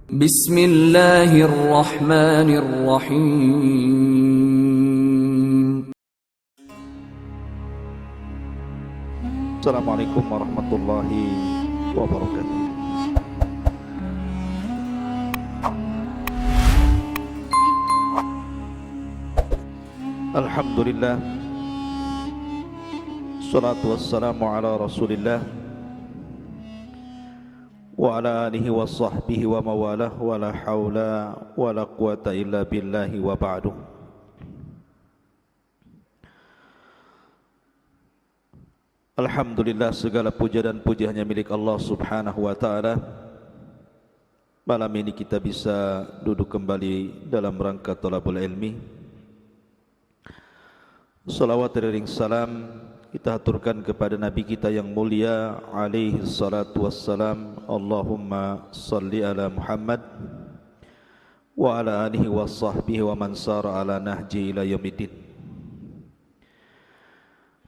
Bismillahirrahmanirrahim. Assalamualaikum warahmatullahi wabarakatuh. Alhamdulillah, salatu wassalamu ala rasulillah wa ala alihi wa sahbihi wa mawalah, wa la hawla wa la quwata illa billahi wa ba'du. Alhamdulillah, segala puja dan puji hanya milik Allah subhanahu wa ta'ala. Malam ini kita bisa duduk kembali dalam rangka thalabul ilmi. Salawat dan salam kita haturkan kepada Nabi kita yang mulia alaihi salatu wassalam. Allahumma salli ala Muhammad wa ala alihi wa sahbihi wa man sara ala nahji ila yaumiddin.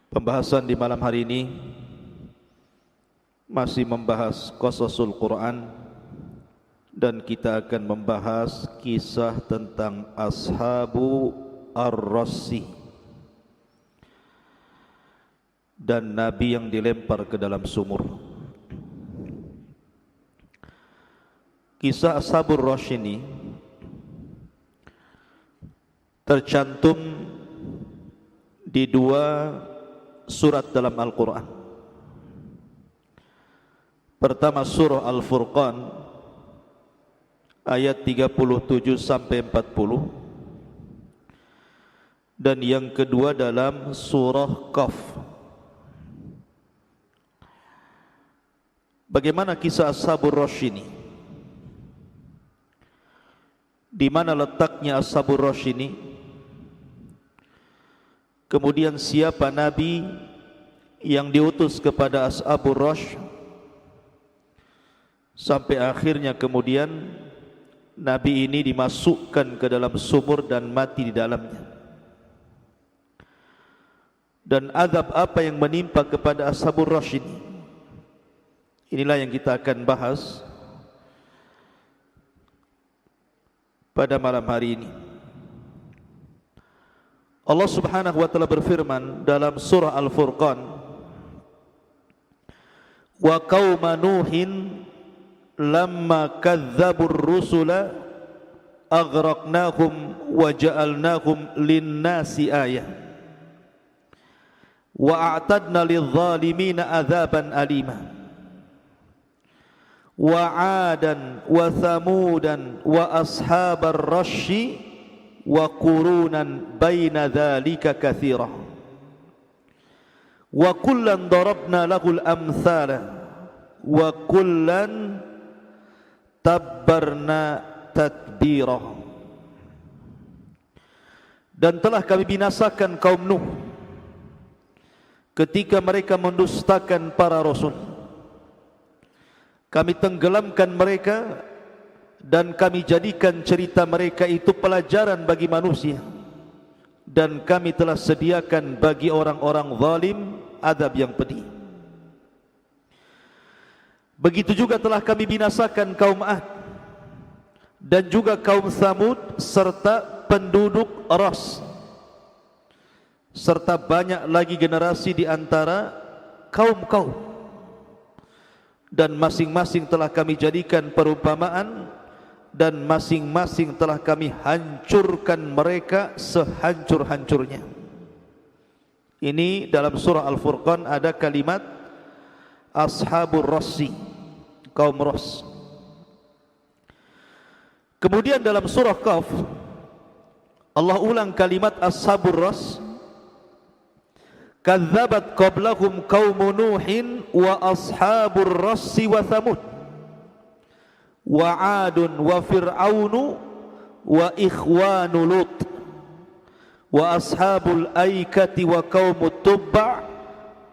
Pembahasan di malam hari ini masih membahas qasasul Quran, dan kita akan membahas kisah tentang Ashabu Ar-Rassi dan Nabi yang dilempar ke dalam sumur. Kisah Ashabur Rassi ini tercantum di dua surat dalam Al-Quran. Pertama surah Al-Furqan ayat 37 sampai 40, dan yang kedua dalam surah Qaf. Bagaimana kisah Ashabur Rassi ini? Di mana letaknya Ashabur Rassi ini? Kemudian siapa Nabi yang diutus kepada Ashabur Rassi, sampai akhirnya kemudian Nabi ini dimasukkan ke dalam sumur dan mati di dalamnya. Dan azab apa yang menimpa kepada Ashabur Rassi ini? Inilah yang kita akan bahas pada malam hari ini. Allah subhanahu wa ta'ala berfirman dalam surah Al-Furqan, wa qauma Nuhin lamma kadzdzabur rusula aghraqnahum wa ja'alnahum lin-nasi ayah wa a'tadna lidh-dhalimina adzaban alima wa 'adan wa thamudan wa ashabar rassi wa qurunan baina dzalika katsira wa kullan darabna lahul amthala wa kullan tabbarna tadbira. Dan telah kami binasakan kaum Nuh ketika mereka mendustakan para rasul. Kami tenggelamkan mereka dan kami jadikan cerita mereka itu pelajaran bagi manusia, dan kami telah sediakan bagi orang-orang zalim azab yang pedih. Begitu juga telah kami binasakan kaum Ad dan juga kaum Thamud serta penduduk Ras, serta banyak lagi generasi di antara kaum-kaum. Dan masing-masing telah kami jadikan perumpamaan, dan masing-masing telah kami hancurkan mereka sehancur-hancurnya. Ini dalam surah Al-Furqan ada kalimat Ashabur Rassi, kaum Ras. Kemudian dalam surah Qaf Allah ulang kalimat Ashabur Rass, kadzabat qablahum qaumun Nuhin wa ashabur rassi wa thamud wa 'adun wa fir'aunu wa ikhwanu lut wa ashabul aikati wa qaumut tubba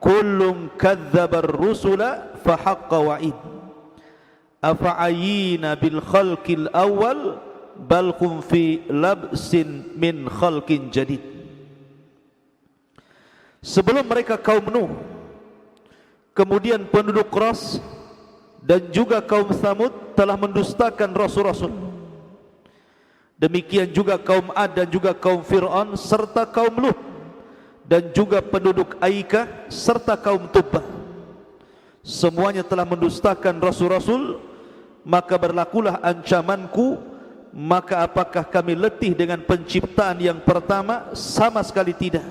kullun kadzabar rusula fa haqqa wa'id afa'ayina bil khalqil awwal bal hum fi labsin min khalqin jadid. Sebelum mereka kaum Nuh, kemudian penduduk Ras dan juga kaum Thamud telah mendustakan rasul-rasul. Demikian juga kaum Ad dan juga kaum Fir'aun serta kaum Lut dan juga penduduk Aikah serta kaum Tubbah. Semuanya telah mendustakan rasul-rasul, maka berlakulah ancamanku. Maka apakah kami letih dengan penciptaan yang pertama? Sama sekali tidak.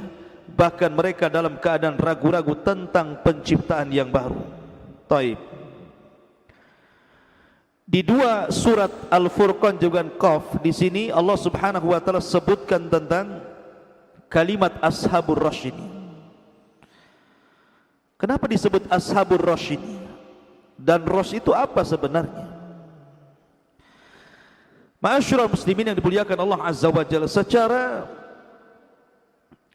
Bahkan mereka dalam keadaan ragu-ragu tentang penciptaan yang baru. Taib. Di dua surat Al-Furqan juga Qaf, di sini Allah Subhanahu wa taala sebutkan tentang kalimat Ashabur Rasyid. Kenapa disebut Ashabur Rasyid? Dan Rasyid itu apa sebenarnya? Ma'asyiral muslimin yang dimuliakan Allah Azza wa Jalla, secara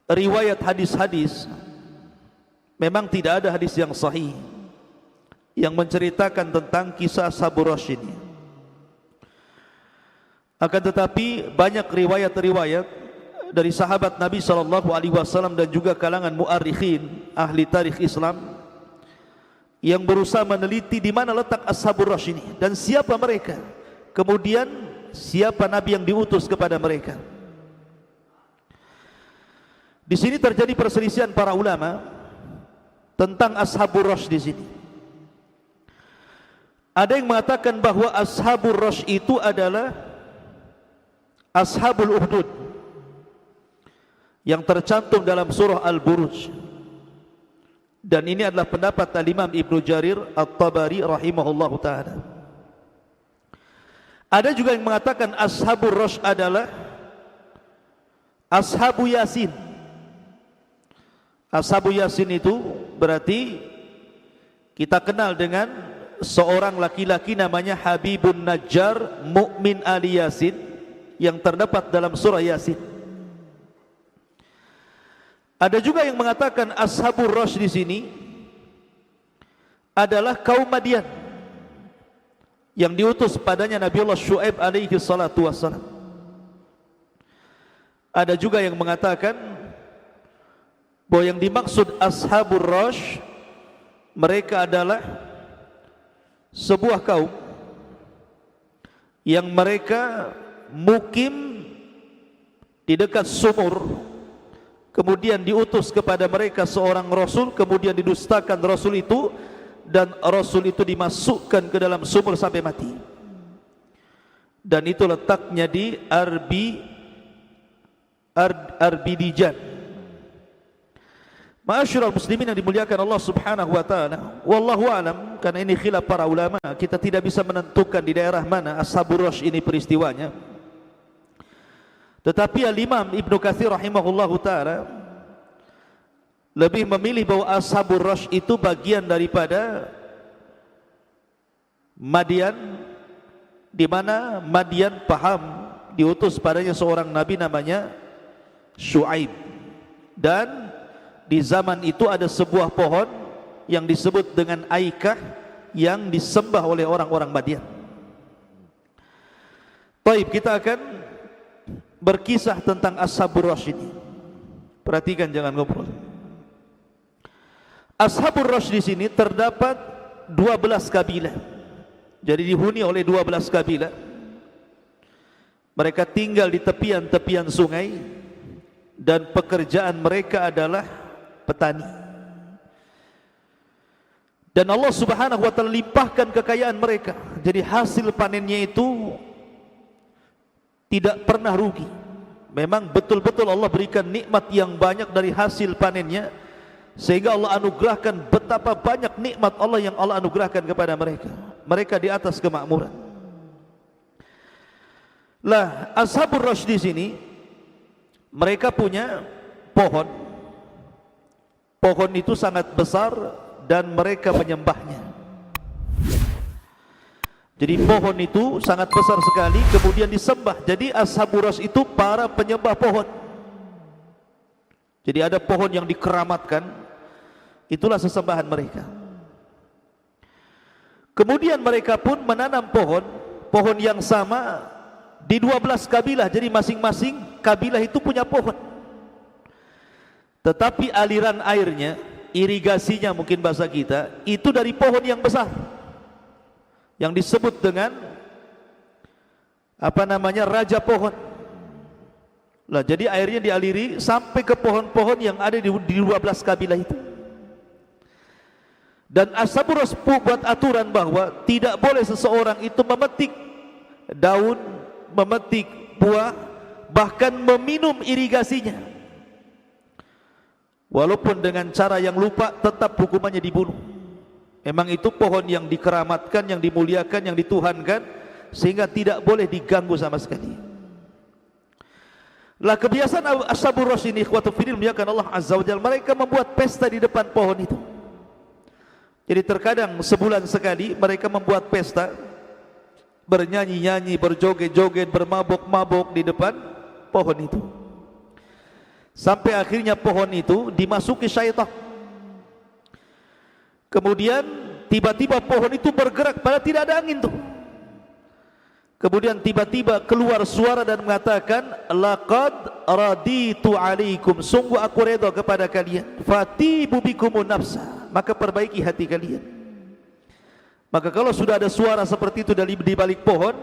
riwayat hadis-hadis memang tidak ada hadis yang sahih yang menceritakan tentang kisah Ashabur Rasyid. Akan tetapi banyak riwayat-riwayat dari sahabat Nabi SAW dan juga kalangan mu'arikhin, ahli tarikh Islam, yang berusaha meneliti di mana letak Ashabur Rasyid dan siapa mereka, kemudian siapa Nabi yang diutus kepada mereka. Di sini terjadi perselisihan para ulama tentang Ashabur Rasyid di sini. Ada yang mengatakan bahwa Ashabur Rasyid itu adalah Ashabul Uhdud yang tercantum dalam surah Al-Buruj. Dan ini adalah pendapat Al-Imam Ibnu Jarir At-Tabari rahimahullahu ta'ala. Ada juga yang mengatakan Ashabur Rasyid adalah Ashabu Yasin. Ashabu Yasin itu berarti kita kenal dengan seorang laki-laki namanya Habibun Najjar Mu'min Ali Yasin yang terdapat dalam surah Yasin. Ada juga yang mengatakan Ashabur Rasyid di sini adalah kaum Madian yang diutus padanya Nabiullah Syuaib alaihi salatu wassalam. Ada juga yang mengatakan bahwa yang dimaksud Ashabur Rasyid mereka adalah sebuah kaum yang mereka mukim di dekat sumur, kemudian diutus kepada mereka seorang rasul, kemudian didustakan rasul itu, dan rasul itu dimasukkan ke dalam sumur sampai mati. Dan itu letaknya di Arbidijan. Ma'asyiral muslimin yang dimuliakan Allah Subhanahu wa taala, wallahu alam, karena ini khilaf para ulama, kita tidak bisa menentukan di daerah mana Ashabur Rasyid ini peristiwanya. Tetapi Al-Imam Ibnu Katsir rahimahullahu taala lebih memilih bahwa Ashabur Rasyid itu bagian daripada Madian, di mana Madian paham diutus padanya seorang nabi namanya Syuaib. Dan di zaman itu ada sebuah pohon yang disebut dengan Aikah yang disembah oleh orang-orang Madian. Baik, kita akan berkisah tentang Ashabur Rasyid. Perhatikan, jangan ngobrol. Ashabur Rasyid di sini terdapat 12 kabilah. Jadi dihuni oleh 12 kabilah. Mereka tinggal di tepian-tepian sungai dan pekerjaan mereka adalah petani. Dan Allah Subhanahu wa taala limpahkan kekayaan mereka. Jadi hasil panennya itu tidak pernah rugi. Memang betul-betul Allah berikan nikmat yang banyak dari hasil panennya, sehingga Allah anugerahkan betapa banyak nikmat Allah yang Allah anugerahkan kepada mereka. Mereka di atas kemakmuran. Lah, Ashabur Rasyid di sini mereka punya pohon. Pohon itu sangat besar dan mereka menyembahnya. Jadi pohon itu sangat besar sekali, kemudian disembah. Jadi Ashabur Rasyid itu para penyembah pohon. Jadi ada pohon yang dikeramatkan, itulah sesembahan mereka. Kemudian mereka pun menanam pohon yang sama di 12 kabilah. Jadi masing-masing kabilah itu punya pohon. Tetapi aliran airnya, irigasinya mungkin bahasa kita, itu dari pohon yang besar. yang disebut dengan apa namanya, raja pohon. Lah, jadi airnya dialiri sampai ke pohon-pohon yang ada di 12 kabilah itu. Dan Ashabur Rass buat aturan bahwa tidak boleh seseorang itu memetik daun, memetik buah, bahkan meminum irigasinya. Walaupun dengan cara yang lupa, tetap hukumannya dibunuh. Memang itu pohon yang dikeramatkan, yang dimuliakan, yang dituhankan, sehingga tidak boleh diganggu sama sekali. Lah, kebiasaan Ashabur Rass ini, ikhwatu fillah muliakan Allah Azza wa Jalla, mereka membuat pesta di depan pohon itu. Jadi terkadang sebulan sekali mereka membuat pesta, bernyanyi-nyanyi, berjoget-joget, bermabok-mabok di depan pohon itu. Sampai akhirnya pohon itu dimasuki syaitan. Kemudian tiba-tiba pohon itu bergerak, padahal tidak ada angin tuh. Kemudian tiba-tiba keluar suara dan mengatakan, laqad raditu alaikum, sungguh aku redha kepada kalian, fatibu bikumun nafsa, maka perbaiki hati kalian. Maka kalau sudah ada suara seperti itu di balik pohon,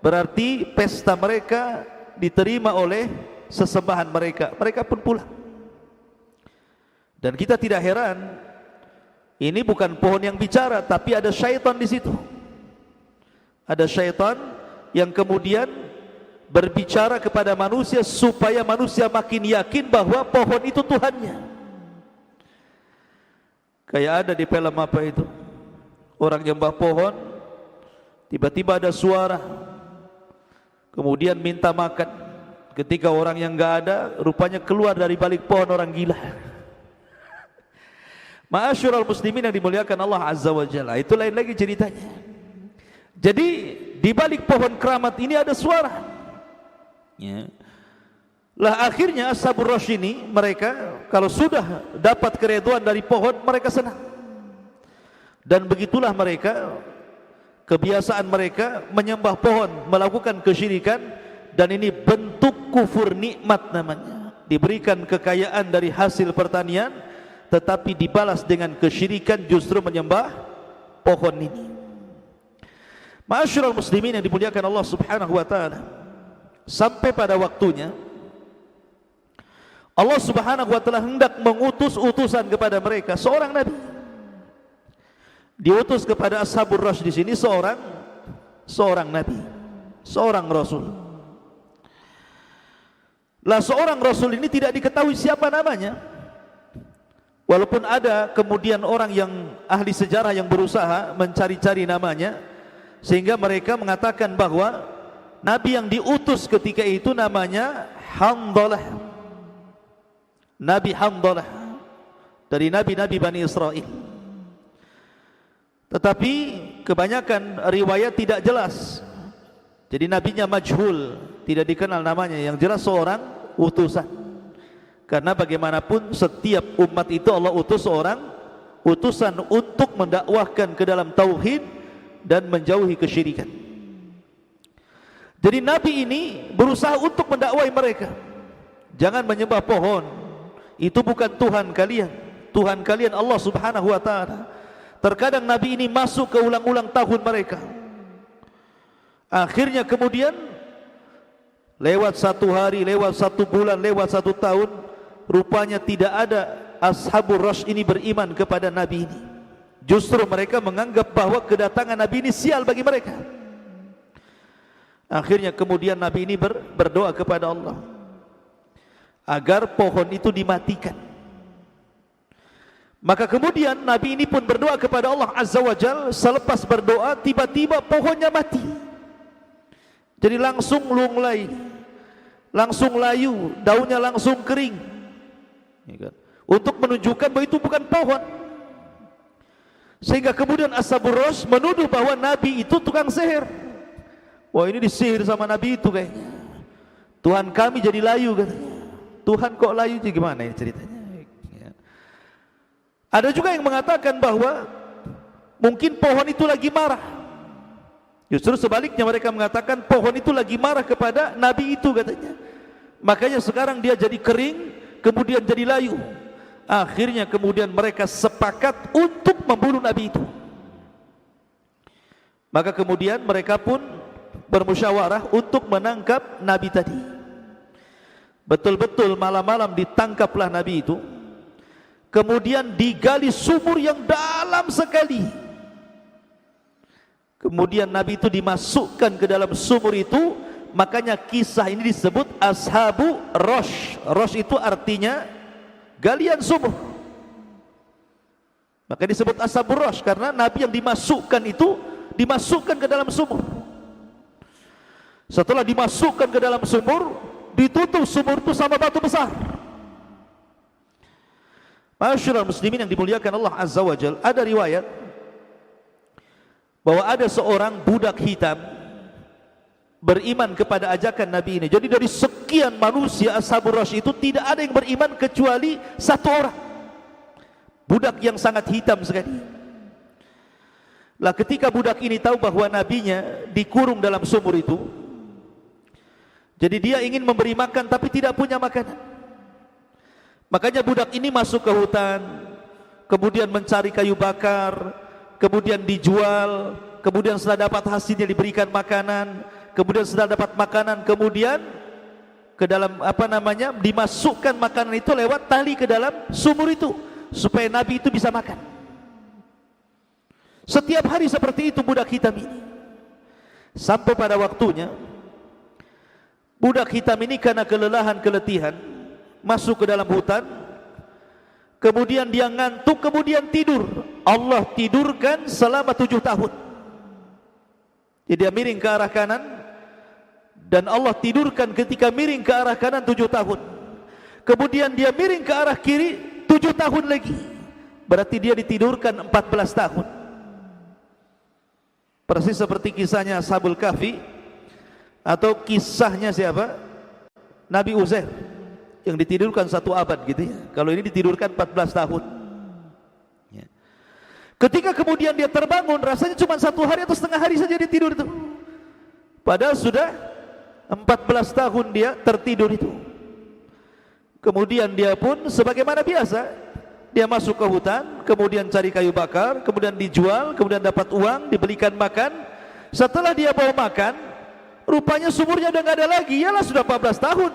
berarti pesta mereka diterima oleh sesembahan mereka. Mereka pun pulang. Dan kita tidak heran, ini bukan pohon yang bicara, tapi ada syaitan di situ. Ada syaitan yang kemudian berbicara kepada manusia supaya manusia makin yakin bahwa pohon itu Tuhannya. Kayak ada di film apa itu, orang nyembah pohon, tiba-tiba ada suara, kemudian minta makan. Ketika orang yang enggak ada, rupanya keluar dari balik pohon orang gila. Ma'asyiral muslimin yang dimuliakan Allah Azza wa Jalla, itu lain lagi ceritanya. Jadi di balik pohon keramat ini ada suara. Ya. Lah, akhirnya Ashabur Rass ini, mereka kalau sudah dapat keridhaan dari pohon, mereka senang. Dan begitulah mereka, kebiasaan mereka menyembah pohon, melakukan kesyirikan, dan ini bentuk kufur nikmat namanya. Diberikan kekayaan dari hasil pertanian, tetapi dibalas dengan kesyirikan, justru menyembah pohon ini. Ma'asyiral muslimin yang dimuliakan Allah Subhanahu wa taala, sampai pada waktunya Allah Subhanahu wa taala hendak mengutus utusan kepada mereka, seorang nabi. Diutus kepada Ashabur Rass di sini seorang nabi, seorang rasul. Lah, seorang rasul ini tidak diketahui siapa namanya. Walaupun ada kemudian orang yang ahli sejarah yang berusaha mencari-cari namanya, sehingga mereka mengatakan bahwa nabi yang diutus ketika itu namanya Handalah, Nabi Handalah, dari nabi-nabi Bani Israel. Tetapi kebanyakan riwayat tidak jelas, jadi nabinya majhul, tidak dikenal namanya. Yang jelas seorang utusan, karena bagaimanapun setiap umat itu Allah utus seorang utusan untuk mendakwahkan ke dalam tauhid dan menjauhi kesyirikan. Jadi nabi ini berusaha untuk mendakwai mereka, jangan menyembah pohon, itu bukan Tuhan kalian. Tuhan kalian Allah Subhanahu wa taala. Terkadang nabi ini masuk ke ulang-ulang tahun mereka. Akhirnya kemudian lewat 1 hari, lewat 1 bulan, lewat 1 tahun, rupanya tidak ada Ashabur Rass ini beriman kepada nabi ini. Justru mereka menganggap bahwa kedatangan nabi ini sial bagi mereka. Akhirnya kemudian nabi ini berdoa kepada Allah agar pohon itu dimatikan. Maka kemudian nabi ini pun berdoa kepada Allah Azza wa Jalla. Selepas berdoa, tiba-tiba pohonnya mati. Jadi langsung lunglai, langsung layu, daunnya langsung kering, untuk menunjukkan bahwa itu bukan pohon. Sehingga kemudian Ashabur Rass menuduh bahwa nabi itu tukang sihir. Wah, ini disihir sama nabi itu kayaknya. Tuhan kami jadi layu katanya. Tuhan kok layu, jadi gimana ini ceritanya? Ada juga yang mengatakan bahwa mungkin pohon itu lagi marah. Justru sebaliknya, mereka mengatakan pohon itu lagi marah kepada nabi itu katanya. Makanya sekarang dia jadi kering, kemudian jadi layu. Akhirnya kemudian mereka sepakat untuk membunuh nabi itu. Maka kemudian mereka pun bermusyawarah untuk menangkap Nabi tadi. Betul-betul malam-malam ditangkaplah Nabi itu. Kemudian digali sumur yang dalam sekali. Kemudian Nabi itu dimasukkan ke dalam sumur itu. Makanya kisah ini disebut Ashabu Rosh. Rosh itu artinya galian sumur. Maka disebut Ashabu Rosh karena Nabi yang dimasukkan itu dimasukkan ke dalam sumur. Setelah dimasukkan ke dalam sumur, ditutup sumur itu sama batu besar. Masyaallah muslimin yang dimuliakan Allah Azza wa Jalla, ada riwayat bahwa ada seorang budak hitam beriman kepada ajakan Nabi ini. Jadi dari sekian manusia Ashabur Rosh itu tidak ada yang beriman kecuali satu orang, budak yang sangat hitam sekali. Lah ketika budak ini tahu bahwa nabinya dikurung dalam sumur itu, jadi dia ingin memberi makan tapi tidak punya makanan. Makanya budak ini masuk ke hutan, kemudian mencari kayu bakar, kemudian dijual, kemudian setelah dapat hasilnya diberikan makanan, kemudian setelah dapat makanan, kemudian ke dalam dimasukkan makanan itu lewat tali ke dalam sumur itu supaya Nabi itu bisa makan. Setiap hari seperti itu budak hitam ini. Sampai pada waktunya budak hitam ini karena kelelahan, keletihan, masuk ke dalam hutan, kemudian dia ngantuk, kemudian tidur. Allah tidurkan selama 7 tahun. Jadi dia miring ke arah kanan, dan Allah tidurkan ketika miring ke arah kanan 7 tahun. Kemudian dia miring ke arah kiri 7 tahun lagi. Berarti dia ditidurkan 14 tahun. Persis seperti kisahnya Ashabul Kahfi, atau kisahnya siapa? Nabi Uzair yang ditidurkan 1 abad gitu ya. Kalau ini ditidurkan 14 tahun ya. Ketika kemudian dia terbangun, rasanya cuma 1 hari atau setengah hari saja dia tidur itu, padahal sudah 14 tahun dia tertidur itu. Kemudian dia pun sebagaimana biasa, dia masuk ke hutan, kemudian cari kayu bakar, kemudian dijual, kemudian dapat uang, dibelikan makan. Setelah dia bawa makan, rupanya sumurnya udah nggak ada lagi. Yalah, sudah 14 tahun.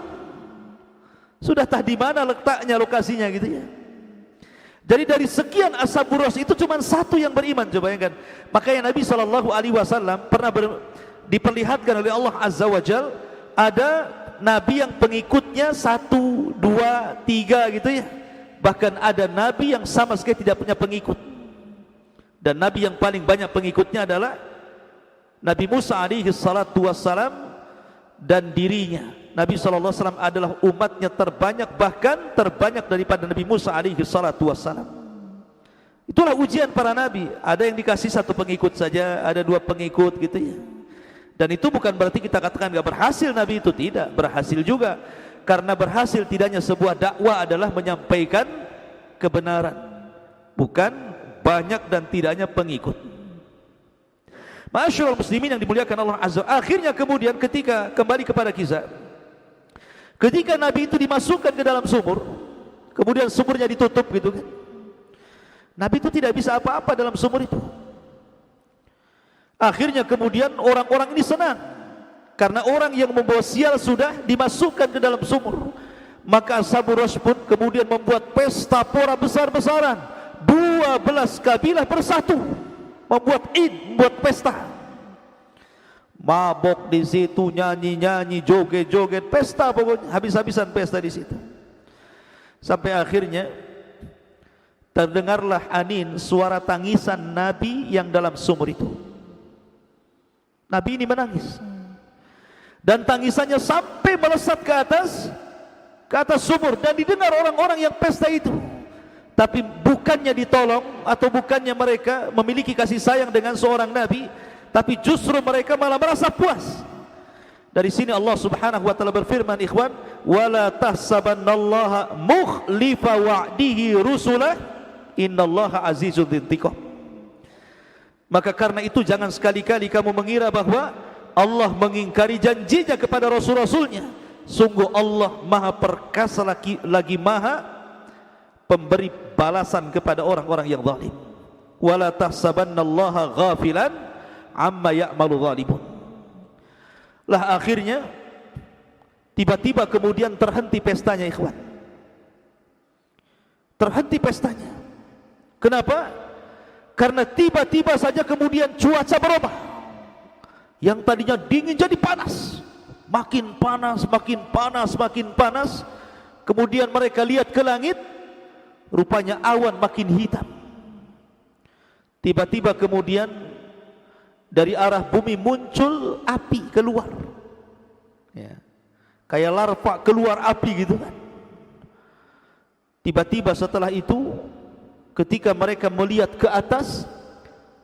Sudah tah di mana letaknya, lokasinya gitu ya. Jadi dari sekian Ashabur Rosh itu cuma 1 yang beriman, coba bayangkan. Makanya Nabi SAW pernah diperlihatkan oleh Allah Azza wa Jal, ada Nabi yang pengikutnya 1, 2, 3 gitu ya. Bahkan ada Nabi yang sama sekali tidak punya pengikut. Dan Nabi yang paling banyak pengikutnya adalah Nabi Musa alaihi salatu wassalam dan dirinya. Nabi SAW adalah umatnya terbanyak, bahkan terbanyak daripada Nabi Musa alaihi salatu wassalam. Itulah ujian para Nabi. Ada yang dikasih 1 pengikut saja, ada 2 pengikut gitu ya. Dan itu bukan berarti kita katakan gak berhasil Nabi itu, tidak, berhasil juga. Karena berhasil tidaknya sebuah dakwah adalah menyampaikan kebenaran, bukan banyak dan tidaknya pengikut. Masyaallah muslimin yang dimuliakan Allah Azza. Akhirnya kemudian ketika kembali kepada kisah, ketika Nabi itu dimasukkan ke dalam sumur, kemudian sumurnya ditutup gitu kan, Nabi itu tidak bisa apa-apa dalam sumur itu. Akhirnya kemudian orang-orang ini senang, karena orang yang membawa sial sudah dimasukkan ke dalam sumur. Maka Ashabur Rosh pun kemudian membuat pesta pora besar-besaran. 12 kabilah bersatu membuat Id, membuat pesta. Mabok di situ, nyanyi-nyanyi, joget-joget, pesta pokoknya, habis-habisan pesta di situ. Sampai akhirnya terdengarlah anin, suara tangisan Nabi yang dalam sumur itu. Nabi ini menangis. Dan tangisannya sampai melesat ke atas sumur, dan didengar orang-orang yang pesta itu. Tapi bukannya ditolong atau bukannya mereka memiliki kasih sayang dengan seorang Nabi, tapi justru mereka malah merasa puas. Dari sini Allah Subhanahu wa taala berfirman, ikhwan, wala tahsabannallaha mukhlifa wa'dihi rusulah, innallaha azizun dzuntiqam. Maka karena itu jangan sekali-kali kamu mengira bahwa Allah mengingkari janjinya kepada Rasul-Rasulnya. Sungguh Allah maha perkasa lagi maha pemberi balasan kepada orang-orang yang zalim. Wala tahsabannallaha ghafilan amma ya'malu zalimun. Lah akhirnya tiba-tiba kemudian terhenti pestanya ikhwan. Terhenti pestanya. Kenapa? Karena tiba-tiba saja kemudian cuaca berubah. Yang tadinya dingin jadi panas. Makin panas, makin panas, makin panas. Kemudian mereka lihat ke langit, rupanya awan makin hitam. Tiba-tiba kemudian dari arah bumi muncul api keluar, ya, kayak larva keluar api gitu kan. Tiba-tiba setelah itu, ketika mereka melihat ke atas,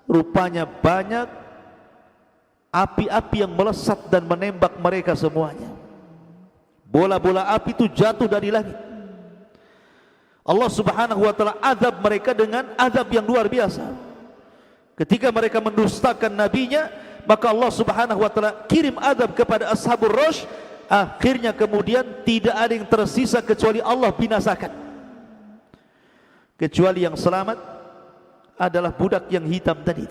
rupanya banyak api-api yang melesat dan menembak mereka semuanya. Bola-bola api itu jatuh dari langit. Allah Subhanahu wa taala azab mereka dengan azab yang luar biasa. Ketika mereka mendustakan nabinya, maka Allah Subhanahu wa taala kirim azab kepada Ashabur Rash. Akhirnya kemudian tidak ada yang tersisa kecuali Allah binasakan. Kecuali yang selamat adalah budak yang hitam tadi,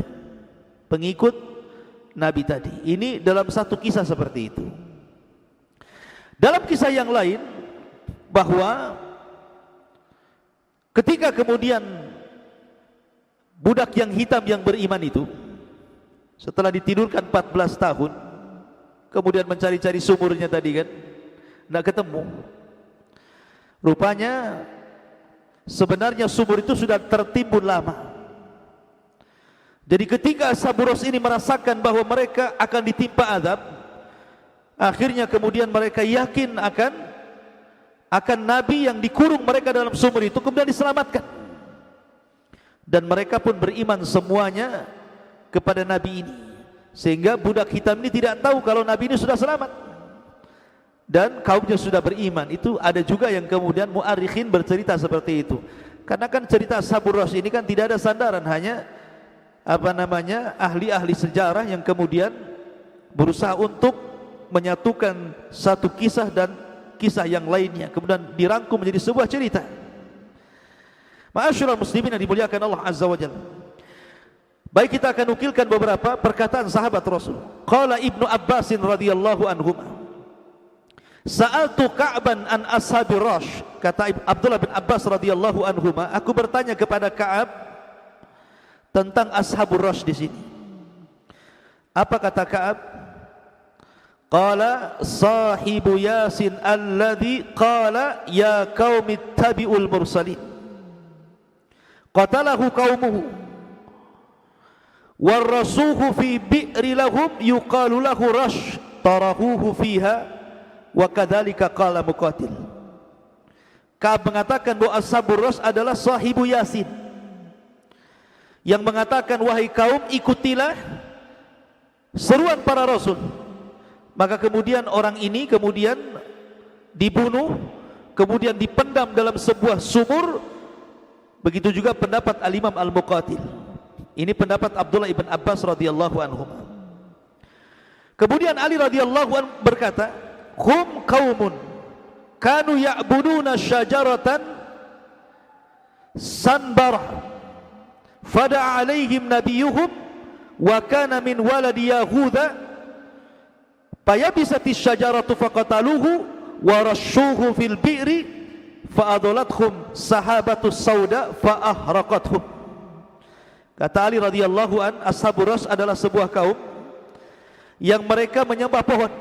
pengikut Nabi tadi. Ini dalam satu kisah seperti itu. Dalam kisah yang lain, bahwa ketika kemudian budak yang hitam yang beriman itu setelah ditidurkan 14 tahun, kemudian mencari-cari sumurnya tadi kan, tidak ketemu. Rupanya sebenarnya sumur itu sudah tertimbun lama. Jadi ketika Ashabur Rass ini merasakan bahwa mereka akan ditimpa azab, akhirnya kemudian mereka yakin akan Nabi yang dikurung mereka dalam sumur itu kemudian diselamatkan. Dan mereka pun beriman semuanya kepada Nabi ini, sehingga budak hitam ini tidak tahu kalau Nabi ini sudah selamat dan kaumnya sudah beriman. Itu ada juga yang kemudian mu'arikhin bercerita seperti itu. Karena kan cerita Ashabur Rass ini kan tidak ada sandaran, hanya ahli-ahli sejarah yang kemudian berusaha untuk menyatukan satu kisah dan kisah yang lainnya, kemudian dirangkum menjadi sebuah cerita. Ma'asyiral muslimin yang dimuliakan Allah Azza wa Jalla. Baik, kita akan nukilkan beberapa perkataan sahabat Rasul. Qala Ibnu Abbas radhiyallahu anhuma, Sa'altu Ka'ban an ashabir Rash. Kata Abdullah bin Abbas radhiyallahu anhuma, aku bertanya kepada Ka'ab tentang Ashabur Rash di sini. Apa kata Ka'ab? Qala sahibu Yasin alladhi qala ya qaumi ittabi'ul mursalin. Qatalahu qaumuhu warrasuhu fi bi'ri lahum yuqalu lahu Rash tarahuhu fiha wa kadzalika qala Muqatil. Ka'ab mengatakan bahwa Ashabur Rass adalah sahibu Yasin, yang mengatakan, wahai kaum, ikutilah seruan para rasul. Maka kemudian orang ini kemudian dibunuh, kemudian dipendam dalam sebuah sumur. Begitu juga pendapat Al-Imam Al-Muqatil. Ini pendapat Abdullah ibn Abbas radhiyallahu anhu. Kemudian Ali radhiyallahu anhu berkata, hum qaumun kanu ya'buduna syajaratan sanbarah fada'a alaihim nabiyuhum wa kana min waladi Yahuda fayabisati syajaratu faqataluhu wa rashuhu fil bi'ri fa'adolathum sahabatu sauda fa'ahraqathum. Kata Ali radhiyallahu an, Ashabur Rass adalah sebuah kaum yang mereka menyembah pohon.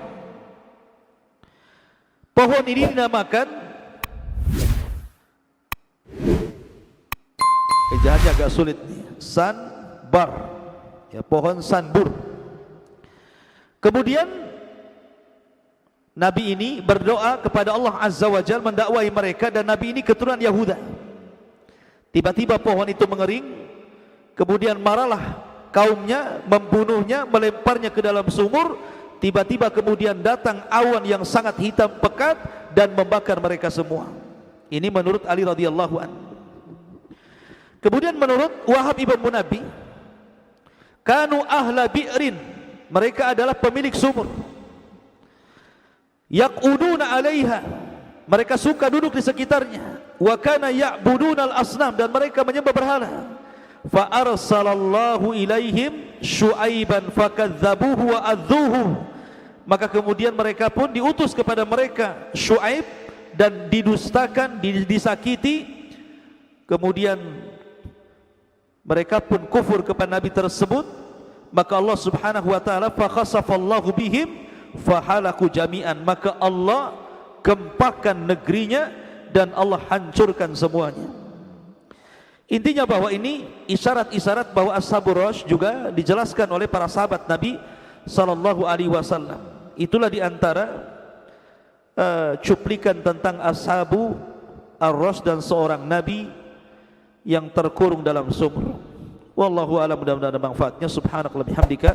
Pohon ini dinamakan, ejaannya agak sulit nih, sanbar, ya, pohon sanbur. Kemudian Nabi ini berdoa kepada Allah Azza wa Jalla mendakwai mereka, dan Nabi ini keturunan Yahuda. Tiba-tiba pohon itu mengering, kemudian marahlah kaumnya, membunuhnya, melemparnya ke dalam sumur. Tiba-tiba kemudian datang awan yang sangat hitam pekat dan membakar mereka semua. Ini menurut Ali radhiyallahu anhu. Kemudian menurut Wahab ibn Munabbi, kanu ahla bi'rin, mereka adalah pemilik sumur. Yaquduna 'alaiha, mereka suka duduk di sekitarnya. Wa kana ya'buduna al-asnam, dan mereka menyembah berhala. Fa arsalallahu ilaihim Syuaiban fakadzabuhu wa adzuhu. Maka kemudian mereka pun diutus kepada mereka Syuaib dan didustakan, disakiti. Kemudian mereka pun kufur kepada nabi tersebut. Maka Allah Subhanahu wa taala fa khasafallahu bihim fahalaku jami'an. Maka Allah gempakan negerinya dan Allah hancurkan semuanya. Intinya bahwa ini isyarat-isyarat bahwa Ashabur Rass juga dijelaskan oleh para sahabat Nabi sallallahu alaihi wasallam. Itulah di antara cuplikan tentang Ashabu Ar-Rass dan seorang nabi yang terkurung dalam sumur. Wallahu a'lam, mudah-mudahan ada manfaatnya. Subhanakallahumma bihamdika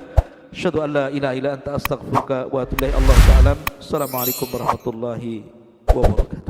asyhadu an la ilaha illa anta astaghfiruka wa atubu ilaik. Allahu ta'ala. Assalamualaikum warahmatullahi wabarakatuh.